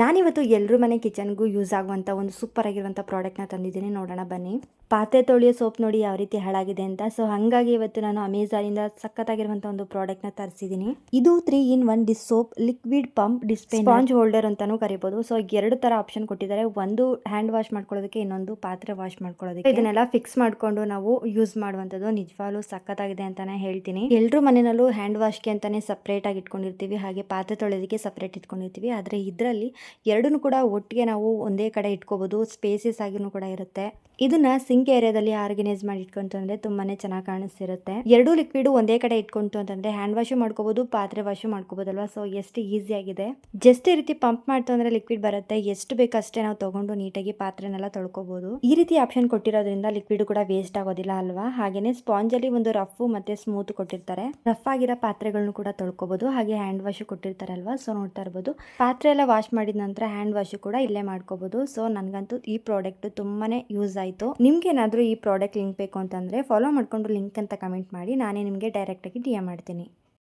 ನಾನಿವತ್ತು ಎಲ್ಲರ ಮನೆ ಕಿಚನ್ಗೂ ಯೂಸ್ ಆಗುವಂಥ ಒಂದು ಸೂಪರ್ ಆಗಿರುವಂಥ ಪ್ರಾಡಕ್ಟ್ನ ತಂದಿದ್ದೀನಿ, ನೋಡೋಣ ಬನ್ನಿ. ಪಾತ್ರೆ ತೊಳೆಯೋ ಸೋಪ್ ನೋಡಿ ಯಾವ ರೀತಿ ಹಾಳಾಗಿದೆ ಅಂತ. ಸೊ ಹಾಗಾಗಿ ಇವತ್ತು ನಾನು ಅಮೆಝಾನಿಂದ ಸಖತ್ತಾಗಿರುವಂಥ ಒಂದು ಪ್ರಾಡಕ್ಟ್ನ ತರಿಸಿದ್ದೀನಿ. ಇದು 3-in-1 dish soap liquid pump dispenser sponge holder ಅಂತಾನೂ ಕರಿಬಹುದು. ಸೊ ಎರಡು ತರ ಆಪ್ಷನ್ ಕೊಟ್ಟಿದ್ದಾರೆ, ಒಂದು ಹ್ಯಾಂಡ್ ವಾಶ್ ಮಾಡ್ಕೊಳ್ಳೋದಕ್ಕೆ, ಇನ್ನೊಂದು ಪಾತ್ರೆ ವಾಶ್ ಮಾಡ್ಕೊಳ್ಳೋದಕ್ಕೆ. ಇದನ್ನೆಲ್ಲ ಫಿಕ್ಸ್ ಮಾಡ್ಕೊಂಡು ನಾವು ಯೂಸ್ ಮಾಡುವಂಥದ್ದು ನಿಜವಾಗ್ಲೂ ಸಖತ್ತಾಗಿದೆ ಅಂತಾನೆ ಹೇಳ್ತೀನಿ. ಎಲ್ಲರೂ ಮನೆಯಲ್ಲೂ ಹ್ಯಾಂಡ್ ವಾಶ್ಗೆ ಅಂತಾನೆ ಸಪ್ರೇಟ್ ಆಗಿ ಇಟ್ಕೊಂಡಿರ್ತೀವಿ, ಹಾಗೆ ಪಾತ್ರೆ ತೊಳೆಯೋದಕ್ಕೆ ಸಪ್ರೇಟ್ ಇಟ್ಕೊಂಡಿರ್ತೀವಿ. ಆದರೆ ಇದರಲ್ಲಿ ಎರಡನ್ನೂ ಕೂಡ ಒಟ್ಟಿಗೆ ನಾವು ಒಂದೇ ಕಡೆ ಇಟ್ಕೋಬಹುದು, ಸ್ಪೇಸಸ್ ಆಗಿನೂ ಕೂಡ ಇರುತ್ತೆ. ಇದನ್ನ ಸಿಂಕ್ ಏರಿಯಾದಲ್ಲಿ ಆರ್ಗನೈಸ್ ಮಾಡಿ ಇಟ್ಕೊಂತು ಅಂದ್ರೆ ತುಂಬಾನೇ ಚೆನ್ನಾಗಿ ಕಾಣಿಸ್ತಿರುತ್ತೆ. ಎರಡು ಲಿಕ್ವಿಡ್ ಒಂದೇ ಕಡೆ ಇಟ್ಕೊಂತು ಅಂತಂದ್ರೆ ಹ್ಯಾಂಡ್ ವಾಶ್ ಮಾಡ್ಕೋಬಹುದು, ಪಾತ್ರೆ ವಾಶ್ ಮಾಡ್ಕೋಬಹುದಲ್ವಾ. ಸೊ ಎಷ್ಟು ಈಸಿ ಆಗಿದೆ. ಜಸ್ಟ್ ಈ ರೀತಿ ಪಂಪ್ ಮಾಡ್ತು ಅಂದ್ರೆ ಲಿಕ್ವಿಡ್ ಬರುತ್ತೆ, ಎಷ್ಟು ಬೇಕಷ್ಟೇ ನಾವು ತಗೊಂಡು ನೀಟಾಗಿ ಪಾತ್ರೆನೆಲ್ಲ ತೊಳ್ಕೋಬಹುದು. ಈ ರೀತಿ ಆಪ್ಷನ್ ಕೊಟ್ಟಿರೋದ್ರಿಂದ ಲಿಕ್ವಿಡ್ ಕೂಡ ವೇಸ್ಟ್ ಆಗೋದಿಲ್ಲ ಅಲ್ವಾ. ಹಾಗೇನೆ ಸ್ಪಾಂಜ್ ಅಲ್ಲಿ ಒಂದು ರಫ್ ಮತ್ತೆ ಸ್ಮೂತ್ ಕೊಟ್ಟಿರ್ತಾರೆ, ರಫ್ ಆಗಿರೋ ಪಾತ್ರೆಗಳನ್ನು ಕೂಡ ತೊಳ್ಕೋಬಹುದು. ಹಾಗೆ ಹ್ಯಾಂಡ್ ವಾಶ್ ಕೊಟ್ಟಿರ್ತಾರೆ ಅಲ್ವಾ. ಸೊ ನೋಡ್ತಾ ಇರಬಹುದು, ಪಾತ್ರೆ ಎಲ್ಲ ವಾಶ್ ಮಾಡಿದ ನಂತರ ಹ್ಯಾಂಡ್ ವಾಶ್ ಕೂಡ ಇಲ್ಲೇ ಮಾಡ್ಕೋಬಹುದು. ಸೊ ನನಗಂತೂ ಈ ಪ್ರಾಡಕ್ಟ್ ತುಂಬಾನೇ ಯೂಸ್ ಆಯ್ತು. ನಿಮ್ಗೆ ಏನಾದ್ರೂ ಈ ಪ್ರಾಡಕ್ಟ್ ಲಿಂಕ್ ಬೇಕು ಅಂತಂದ್ರೆ ಫಾಲೋ ಮಾಡ್ಕೊಂಡು ಲಿಂಕ್ ಅಂತ ಕಮೆಂಟ್ ಮಾಡಿ, ನಾನೇ ನಿಮ್ಗೆ ಡೈರೆಕ್ಟ್ ಆಗಿ DM ಮಾಡ್ತೀನಿ.